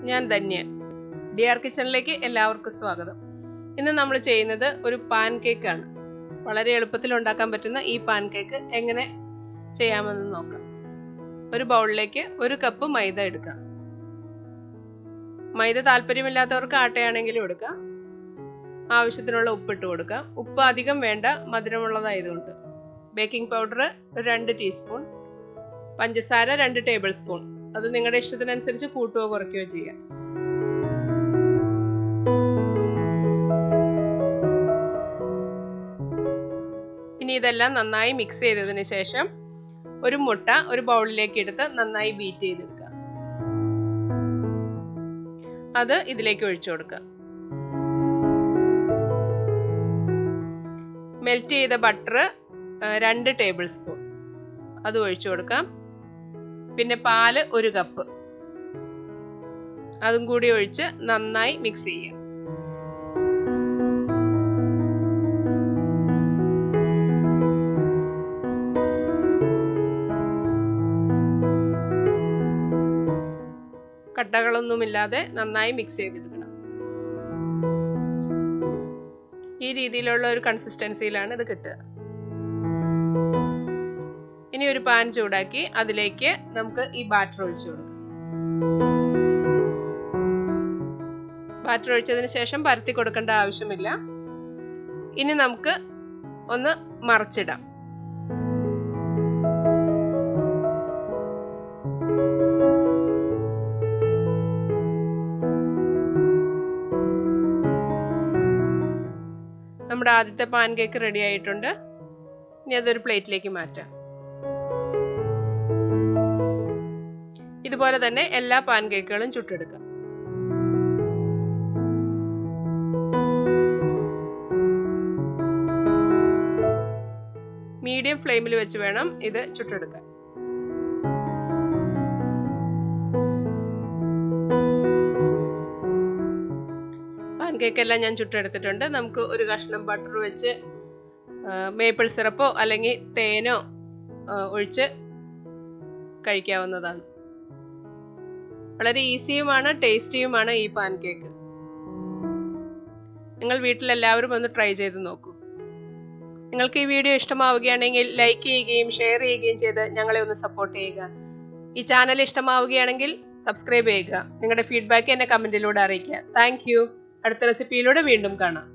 ഞാൻ ധന്യ. ഡിആർ കിച്ചണിലേക്ക് എല്ലാവർക്കും സ്വാഗതം. ഇന്ന് നമ്മൾ ചെയ്യുന്നത് ഒരു പാൻ കേക്ക് ആണ്. വളരെ എളുപ്പത്തിൽ ഉണ്ടാക്കാൻ പറ്റുന്ന ഈ പാൻ കേക്ക് എങ്ങനെ ചെയ്യാമെന്ന് നോക്കാം. ഒരു ബൗളിലേക്ക് 1 കപ്പ് മൈദ എടുക്കാം. മൈദ താല്പര്യമില്ലാത്തവർക്ക് ആട്ടയാണെങ്കിലും എടുക്കാം. ആവശ്യത്തിനുള്ള ഉപ്പിട്ട് കൊടുക്കാം. ഉപ്പ് അധികം വേണ്ട, മധുരമുള്ളതായതുകൊണ്ട്. ബേക്കിംഗ് പൗഡർ 2 ടീസ്പൂൺ, പഞ്ചസാര 2 ടേബിൾ സ്പൂൺ. അത് നിങ്ങളുടെ ഇഷ്ടത്തിനനുസരിച്ച് കൂട്ടുകയോ കുറയ്ക്കുകയോ ചെയ്യാം. ഇനി ഇതെല്ലാം നന്നായി മിക്സ് ചെയ്തതിന് ശേഷം ഒരു മുട്ട ഒരു ബൗളിലേക്ക് എടുത്ത് നന്നായി ബീറ്റ് ചെയ്തെടുക്കുക. അത് ഇതിലേക്ക് ഒഴിച്ചു കൊടുക്കുക. മെൽറ്റ് ചെയ്ത ബട്ടർ 2 ടേബിൾ സ്പൂൺ അത് ഒഴിച്ചു കൊടുക്കാം. പിന്നെ പാല് 1 കപ്പ് അതും കൂടി ഒഴിച്ച് നന്നായി മിക്സ് ചെയ്യാം. കട്ടകളൊന്നുമില്ലാതെ നന്നായി മിക്സ് ചെയ്തെടുക്കണം. ഈ രീതിയിലുള്ള ഒരു കൺസിസ്റ്റൻസിയിലാണ് ഇത് കിട്ടുക. ഇനി ഒരു പാൻ ചൂടാക്കി അതിലേക്ക് നമുക്ക് ഈ ബാറ്റർ ഒഴിച്ചു കൊടുക്കാം. ബാറ്റർ ഒഴിച്ചതിന് ശേഷം പരത്തി കൊടുക്കേണ്ട ആവശ്യമില്ല. ഇനി നമുക്ക് ഒന്ന് മറിച്ചിടാം. നമ്മുടെ ആദ്യത്തെ പാൻ കേക്ക് റെഡി ആയിട്ടുണ്ട്. ഇനി അതൊരു പ്ലേറ്റിലേക്ക് മാറ്റാം. ഇതുപോലെ തന്നെ എല്ലാ പാൻ കേക്കുകളും ചുട്ടെടുക്കാം. മീഡിയം ഫ്ലെയിമിൽ വെച്ച് വേണം ഇത് ചുട്ടെടുക്കാൻ. പാൻ കേക്കെല്ലാം ഞാൻ ചുട്ടെടുത്തിട്ടുണ്ട്. നമുക്ക് ഒരു കഷ്ണം ബട്ടർ വെച്ച് മേപ്പിൾ സിറപ്പോ അല്ലെങ്കിൽ തേനോ ഒഴിച്ച് കഴിക്കാവുന്നതാണ്. വളരെ ഈസിയുമാണ് ടേസ്റ്റിയുമാണ് ഈ പാൻ കേക്ക്. നിങ്ങൾ വീട്ടിലെല്ലാവരും ഒന്ന് ട്രൈ ചെയ്ത് നോക്കൂ. നിങ്ങൾക്ക് ഈ വീഡിയോ ഇഷ്ടമാവുകയാണെങ്കിൽ ലൈക്ക് ചെയ്യുകയും ഷെയർ ചെയ്യുകയും ചെയ്ത് ഞങ്ങളെ ഒന്ന് സപ്പോർട്ട് ചെയ്യുക. ഈ ചാനൽ ഇഷ്ടമാവുകയാണെങ്കിൽ സബ്സ്ക്രൈബ് ചെയ്യുക. നിങ്ങളുടെ ഫീഡ്ബാക്ക് എന്നെ കമന്റിലൂടെ അറിയിക്കുക. Thank you. അടുത്ത റെസിപ്പിയിലൂടെ വീണ്ടും കാണാം.